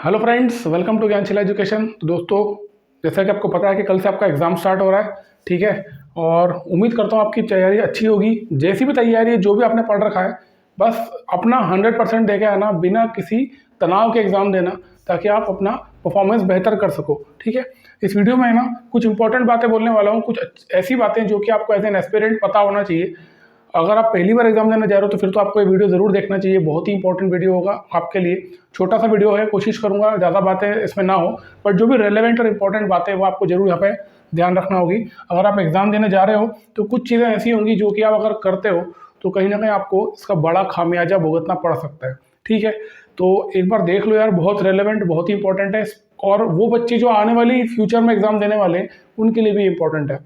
Hello friends, welcome to Gyanshila education. तो दोस्तों, जैसा कि आपको पता है कि कल से आपका एग्ज़ाम स्टार्ट हो रहा है, ठीक है। और उम्मीद करता हूँ आपकी तैयारी अच्छी होगी। जैसी भी तैयारी है, जो भी आपने पढ़ रखा है, बस अपना 100% दे के आना, बिना किसी तनाव के एग्ज़ाम देना, ताकि आप अपना परफॉर्मेंस बेहतर कर सको, ठीक है। इस वीडियो में ना कुछ इंपॉर्टेंट बातें बोलने वाला हूँ, कुछ ऐसी बातें जो कि आपको एज एन एस्पिरेंट पता होना चाहिए। अगर आप पहली बार एग्जाम देने जा रहे हो तो फिर तो आपको ये वीडियो ज़रूर देखना चाहिए। बहुत ही इंपॉर्टेंट वीडियो होगा आपके लिए। छोटा सा वीडियो है, कोशिश करूंगा ज़्यादा बातें इसमें ना हो, बट जो भी रेलेवेंट और इंपॉर्टेंट बातें वो आपको जरूर यहाँ पे ध्यान रखना होगी। अगर आप एग्जाम देने जा रहे हो तो कुछ चीज़ें ऐसी होंगी जो कि आप अगर करते हो तो कहीं ना कहीं आपको इसका बड़ा खामियाजा भुगतना पड़ सकता है, ठीक है। तो एक बार देख लो यार, बहुत रेलेवेंट, बहुत ही इंपॉर्टेंट है। और वो बच्चे जो आने वाली फ्यूचर में एग्जाम देने वाले हैं उनके लिए भी इंपॉर्टेंट है।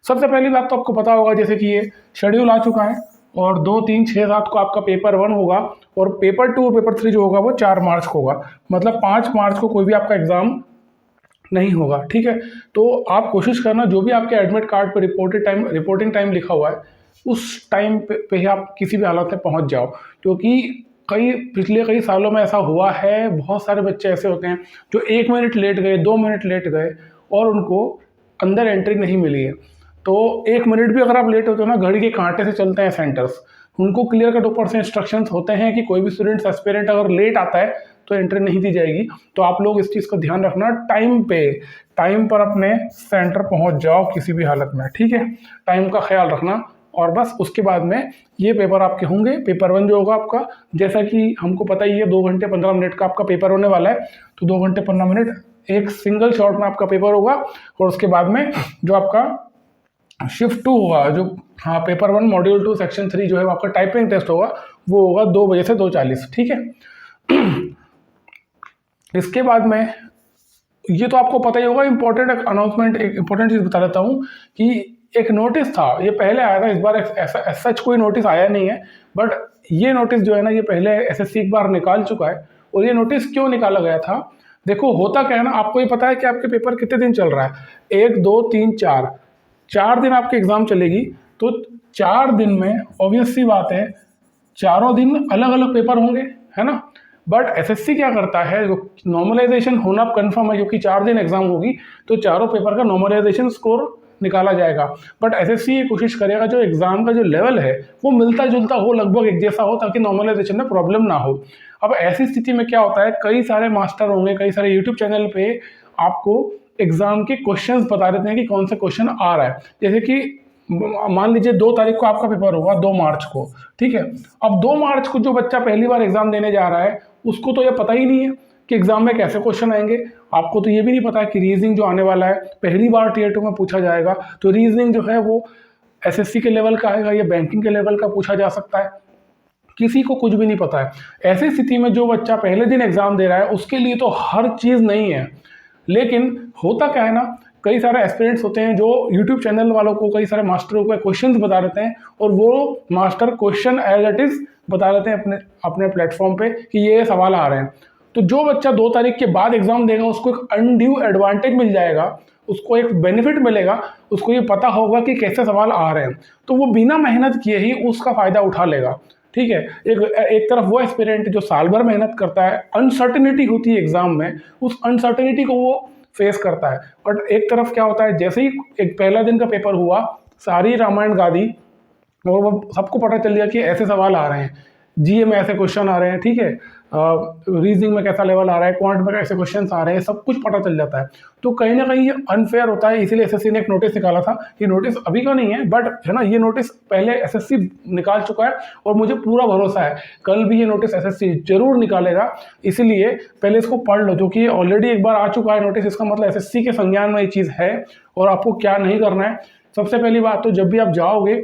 सबसे पहली बात तो आपको पता होगा, जैसे कि ये शेड्यूल आ चुका है और 2, 3, 6, 7 को आपका पेपर 1 होगा और पेपर 2 और पेपर 3 जो होगा वो 4 मार्च को होगा। मतलब 5 मार्च को कोई भी आपका एग्जाम नहीं होगा, ठीक है। तो आप कोशिश करना, जो भी आपके एडमिट कार्ड पे रिपोर्टिंग टाइम लिखा हुआ है उस टाइम पे ही आप किसी भी हालत में पहुंच जाओ। क्योंकि पिछले कई सालों में ऐसा हुआ है, बहुत सारे बच्चे ऐसे होते हैं जो 1 मिनट लेट गए, 2 मिनट लेट गए और उनको अंदर एंट्री नहीं मिली है। तो 1 मिनट भी अगर आप लेट होते हो ना, घड़ी के कांटे से चलते हैं सेंटर्स। उनको क्लियर कट ऊपर से इंस्ट्रक्शंस होते हैं कि कोई भी स्टूडेंट एस्पिरेंट अगर लेट आता है तो एंट्री नहीं दी जाएगी। तो आप लोग इस चीज़ का ध्यान रखना, टाइम पर अपने सेंटर पहुंच जाओ किसी भी हालत में, ठीक है। टाइम का ख्याल रखना। और बस उसके बाद में ये पेपर आपके होंगे। पेपर 1 जो होगा आपका, जैसा कि हमको पता ही है, 2 घंटे 15 मिनट का आपका पेपर होने वाला है। तो 2 घंटे 15 मिनट एक सिंगल शॉट में आपका पेपर होगा। और उसके बाद में जो आपका शिफ्ट 2 होगा, जो हाँ पेपर 1 मॉड्यूल 2 सेक्शन 3 जो है आपका टाइपिंग टेस्ट होगा, वो होगा 2 बजे से 2:40, ठीक है। इसके बाद में ये तो आपको पता ही होगा, इंपॉर्टेंट अनाउंसमेंट, एक इंपॉर्टेंट चीज़ बता देता हूँ कि एक नोटिस था, ये पहले आया था, इस बार ऐसा सच कोई नोटिस आया नहीं है। बट ये नोटिस जो है ना, ये पहले एसएससी एक बार निकाल चुका है। और ये नोटिस क्यों निकाला गया था, देखो होता क्या है ना, आपको ये पता है कि आपके पेपर कितने दिन चल रहा है, 1, 2, 3, 4 दिन आपकी एग्जाम चलेगी। तो 4 दिन में ऑब्वियस सी बात है, चारों दिन अलग अलग पेपर होंगे, है ना। बट एसएससी क्या करता है, जो नॉर्मलाइजेशन होना कंफर्म है, क्योंकि 4 दिन एग्जाम होगी तो चारों पेपर का नॉर्मलाइजेशन स्कोर निकाला जाएगा। बट एसएससी ये कोशिश करेगा जो एग्जाम का जो लेवल है वो मिलता जुलता हो, लगभग एक जैसा हो, ताकि नॉर्मलाइजेशन में प्रॉब्लम ना हो। अब ऐसी स्थिति में क्या होता है, कई सारे मास्टर होंगे, कई सारे यूट्यूब चैनल पे आपको एग्जाम के क्वेश्चंस बता देते हैं कि कौन सा क्वेश्चन आ रहा है। जैसे कि मान लीजिए 2 तारीख को आपका पेपर होगा, 2 मार्च को, ठीक है। अब 2 मार्च को जो बच्चा पहली बार एग्जाम देने जा रहा है उसको तो ये पता ही नहीं है कि एग्जाम में कैसे क्वेश्चन आएंगे। आपको तो ये भी नहीं पता है कि रीजनिंग जो आने वाला है पहली बार टियर 2 में पूछा जाएगा, तो रीजनिंग जो है वो एसएससी के लेवल का आएगा या बैंकिंग के लेवल का पूछा जा सकता है। किसी को कुछ भी नहीं पता है। ऐसी स्थिति में जो बच्चा पहले दिन एग्जाम दे रहा है उसके लिए तो हर चीज़ नहीं है। लेकिन होता क्या है ना, कई सारे एस्पिरेंट्स होते हैं जो यूट्यूब चैनल वालों को, कई सारे मास्टरों को क्वेश्चंस बता देते हैं और वो master question as it is बता देते हैं अपने अपने प्लेटफॉर्म पे कि ये सवाल आ रहे हैं। तो जो बच्चा 2 तारीख के बाद एग्जाम देगा उसको एक अनड्यू एडवांटेज मिल जाएगा, उसको एक बेनिफिट मिलेगा, उसको ये पता होगा कि कैसे सवाल आ रहे हैं, तो वो बिना मेहनत किए ही उसका फायदा उठा लेगा, ठीक है। एक तरफ वो एस्पिरेंट जो साल भर मेहनत करता है, अनसर्टेनिटी होती है एग्जाम में, उस अनसर्टेनिटी को वो फेस करता है। बट एक तरफ क्या होता है, जैसे ही एक पहला दिन का पेपर हुआ, सारी रामायण गा दी और वो सबको पता चल गया कि ऐसे सवाल आ रहे हैं, जीए में ऐसे क्वेश्चन आ रहे हैं, ठीक है, रीजनिंग में कैसा लेवल आ रहा है, क्वांट में कैसे क्वेश्चंस आ रहे हैं, सब कुछ पता चल जाता है। तो कहीं ना कहीं ये अनफेयर होता है, इसीलिए एसएससी ने एक नोटिस निकाला था। ये नोटिस अभी का नहीं है, बट है ना, ये नोटिस पहले एसएससी निकाल चुका है और मुझे पूरा भरोसा है कल भी ये नोटिस एसएससी जरूर निकालेगा। इसीलिए पहले इसको पढ़ लो, जो कि ऑलरेडी एक बार आ चुका है नोटिस, इसका मतलब एसएससी के संज्ञान में ये चीज़ है। और आपको क्या नहीं करना है, सबसे पहली बात तो जब भी आप जाओगे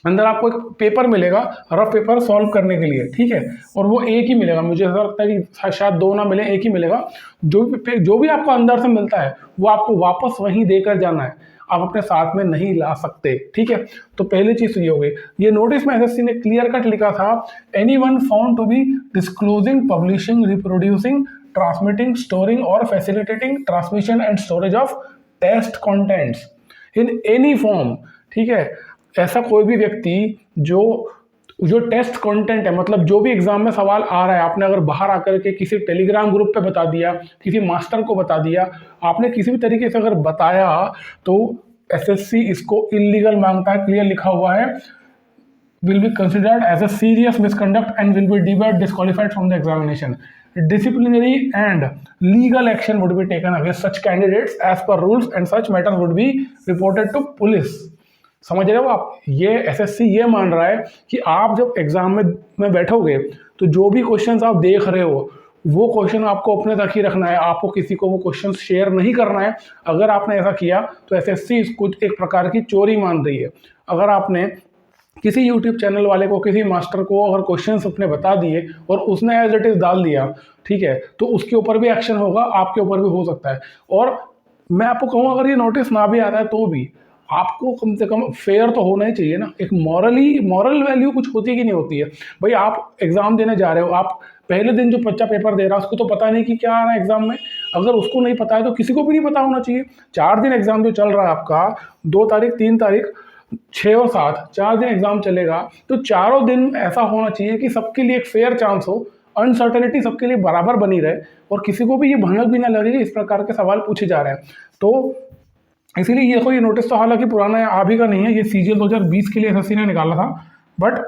अंदर आपको एक पेपर मिलेगा, रफ पेपर सॉल्व करने के लिए, ठीक है। और वो एक ही मिलेगा, मुझे ऐसा लगता है कि शायद 2 ना मिले, एक ही मिलेगा। जो भी आपको अंदर से मिलता है वो आपको वापस वहीं देकर जाना है, आप अपने साथ में नहीं ला सकते, ठीक है। तो पहली चीज ये हो गई। ये नोटिस में एसएससी ने क्लियर कट लिखा था, anyone found to be disclosing, publishing, reproducing, transmitting, storing और facilitating transmission and storage of test contents in any form, ठीक है। ऐसा कोई भी व्यक्ति जो जो टेस्ट कंटेंट है, मतलब जो भी एग्जाम में सवाल आ रहा है, आपने अगर बाहर आकर के किसी टेलीग्राम ग्रुप पे बता दिया, किसी मास्टर को बता दिया, आपने किसी भी तरीके से अगर बताया, तो एसएससी इसको इलीगल मांगता है। क्लियर लिखा हुआ है, will be considered as a serious misconduct and will be deemed disqualified from the examination. Disciplinary and legal action would be taken against such candidates as per rules and such matters would be reported to police. समझ रहे हो आप? ये SSC ये मान रहा है कि आप जब एग्जाम में बैठोगे तो जो भी क्वेश्चंस आप देख रहे हो वो क्वेश्चन आपको अपने तक ही रखना है, आपको किसी को वो क्वेश्चन शेयर नहीं करना है। अगर आपने ऐसा किया तो एसएससी इसको एक प्रकार की चोरी मान रही है। अगर आपने किसी यूट्यूब चैनल वाले को, किसी मास्टर को अगर क्वेश्चंस अपने बता दिए और उसने एज इट इज़ डाल दिया, ठीक है, तो उसके ऊपर भी एक्शन होगा, आपके ऊपर भी हो सकता है। और मैं आपको कहूँ, अगर ये नोटिस ना भी आता है तो भी आपको कम से कम फेयर तो होना ही चाहिए ना। एक मॉरल वैल्यू कुछ होती कि नहीं होती है भाई। आप एग्जाम देने जा रहे हो, आप पहले दिन जो बच्चा पेपर दे रहा है उसको तो पता नहीं कि क्या आ रहा है एग्जाम में। अगर उसको नहीं पता है तो किसी को भी नहीं पता होना चाहिए। 4 दिन एग्जाम जो चल रहा है आपका, 2 तारीख, 3 तारीख, 6 और 7, 4 दिन एग्जाम चलेगा, तो चारों दिन ऐसा होना चाहिए कि सबके लिए एक फेयर चांस हो, अनसर्टेनिटी सबके लिए बराबर बनी रहे और किसी को भी ये भनक भी ना लगे कि इस प्रकार के सवाल पूछे जा रहे हैं। तो इसीलिए ये नोटिस तो हालांकि पुराना है, अभी का नहीं है, ये सीजीएल 2020 के लिए एसएससी ने निकाला था, बट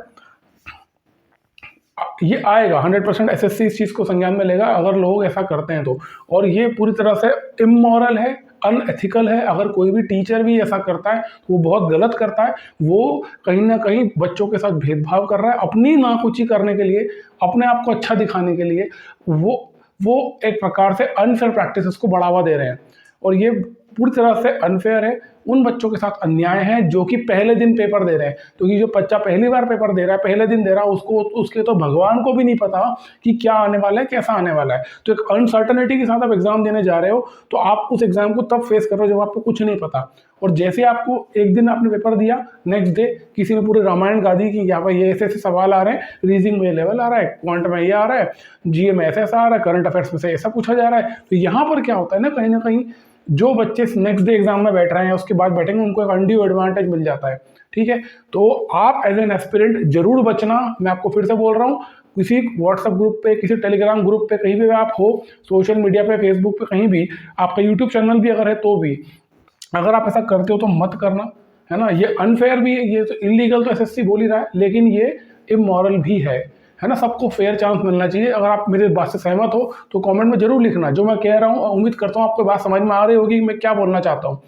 ये आएगा 100%। एसएससी इस चीज़ को संज्ञान में लेगा अगर लोग ऐसा करते हैं तो। और ये पूरी तरह से इमोरल है, अनएथिकल है। अगर कोई भी टीचर भी ऐसा करता है तो वो बहुत गलत करता है। वो कहीं ना कहीं बच्चों के साथ भेदभाव कर रहा है अपनी नाकुची करने के लिए, अपने आप को अच्छा दिखाने के लिए। वो एक प्रकार से अनफेयर प्रैक्टिसेस को बढ़ावा दे रहे हैं और ये पूरी तरह से अनफेयर है। उन बच्चों के साथ अन्याय है जो कि पहले दिन पेपर दे रहे हैं। तो ये जो बच्चा पहली बार पेपर दे रहा है, पहले दिन दे रहा है, उसके तो भगवान को भी नहीं पता कि क्या आने वाला है, कैसा आने वाला है। तो एक अनसर्टनिटी के साथ आप एग्जाम देने जा रहे हो, तो आप उस एग्जाम को तब फेस कर रहे हो जब आपको कुछ नहीं पता। और जैसे आपको एक दिन आपने पेपर दिया, नेक्स्ट डे किसी ने पूरी रामायण गा दी कि यहाँ पर ये ऐसे सवाल आ रहे हैं, रीजनिंग में लेवल आ रहा है, क्वांट में ये आ रहा है, जीए में ऐसा आ रहा है, करंट अफेयर्स में से ऐसा पूछा जा रहा है। तो यहाँ पर क्या होता है ना कहीं जो बच्चे नेक्स्ट डे एग्जाम में बैठ रहे हैं, उसके बाद बैठेंगे, उनको एक अनड्यू एडवांटेज मिल जाता है। ठीक है, तो आप एज एन एस्पिरेंट जरूर बचना। मैं आपको फिर से बोल रहा हूँ, किसी व्हाट्सएप ग्रुप पे, किसी टेलीग्राम ग्रुप पे, कहीं भी आप हो, सोशल मीडिया पे, फेसबुक पे, कहीं भी, आपका यूट्यूब चैनल भी अगर है तो भी, अगर आप ऐसा करते हो तो मत करना, है ना। ये अनफेयर भी है, ये तो इलीगल तो एसएससी बोल ही रहा है, लेकिन ये इमोरल भी है ना। सबको फेयर चांस मिलना चाहिए। अगर आप मेरे बात से सहमत हो तो कमेंट में जरूर लिखना जो मैं कह रहा हूँ। उम्मीद करता हूँ आपको बात समझ में आ रही होगी मैं क्या बोलना चाहता हूँ।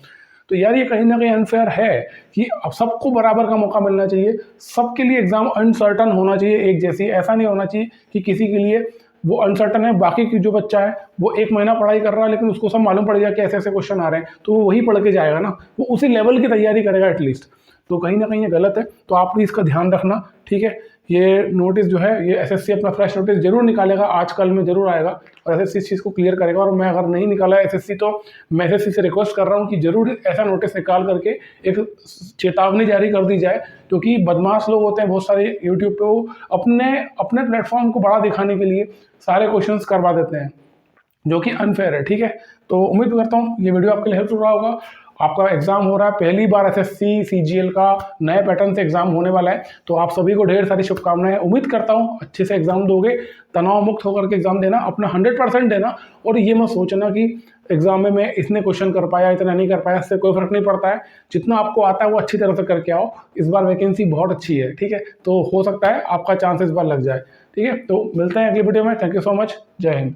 तो यार ये कहीं ना कहीं अनफेयर है कि अब सबको बराबर का मौका मिलना चाहिए, सबके लिए एग्जाम अनसर्टन होना चाहिए एक जैसी। ऐसा नहीं होना चाहिए कि किसी के लिए वो अनसर्टन है, बाकी की जो बच्चा है वो 1 महीना पढ़ाई कर रहा है लेकिन उसको सब मालूम पड़ गया कि ऐसे ऐसे क्वेश्चन आ रहे हैं, तो वो वही पढ़ के जाएगा ना, वो उसी लेवल की तैयारी करेगा एटलीस्ट। तो कहीं ना कहीं ये गलत है, तो आप भी इसका ध्यान रखना। ठीक है, ये नोटिस जो है, ये एसएससी अपना फ्रेश नोटिस जरूर निकालेगा, आज कल में जरूर आएगा और एसएससी इस चीज़ को क्लियर करेगा। और मैं अगर नहीं निकाला एसएससी तो मैं एसएससी से रिक्वेस्ट कर रहा हूँ कि जरूर ऐसा नोटिस निकाल करके एक चेतावनी जारी कर दी जाए, क्योंकि बदमाश लोग होते हैं बहुत सारे यूट्यूब पे, वो अपने प्लेटफॉर्म को बड़ा दिखाने के लिए सारे क्वेश्चंस करवा देते हैं जो कि अनफेयर है। ठीक है, तो उम्मीद करता हूँ ये वीडियो आपके लिए हेल्पफुल रहा होगा। आपका एग्जाम हो रहा है, पहली बार एसएससी सीजीएल का नए पैटर्न से एग्जाम होने वाला है, तो आप सभी को ढेर सारी शुभकामनाएं। उम्मीद करता हूं अच्छे से एग्जाम दोगे, तनाव मुक्त होकर के एग्जाम देना, अपना 100% देना। और ये मत सोचना कि एग्जाम में मैं इतने क्वेश्चन कर पाया, इतना नहीं कर पाया, इससे कोई फर्क नहीं पड़ता है। जितना आपको आता है वो अच्छी तरह से करके आओ। इस बार वैकेंसी बहुत अच्छी है, ठीक है, तो हो सकता है आपका चांस इस बार लग जाए। ठीक है, तो मिलते हैं अगली वीडियो में। थैंक यू सो मच, जय हिंद।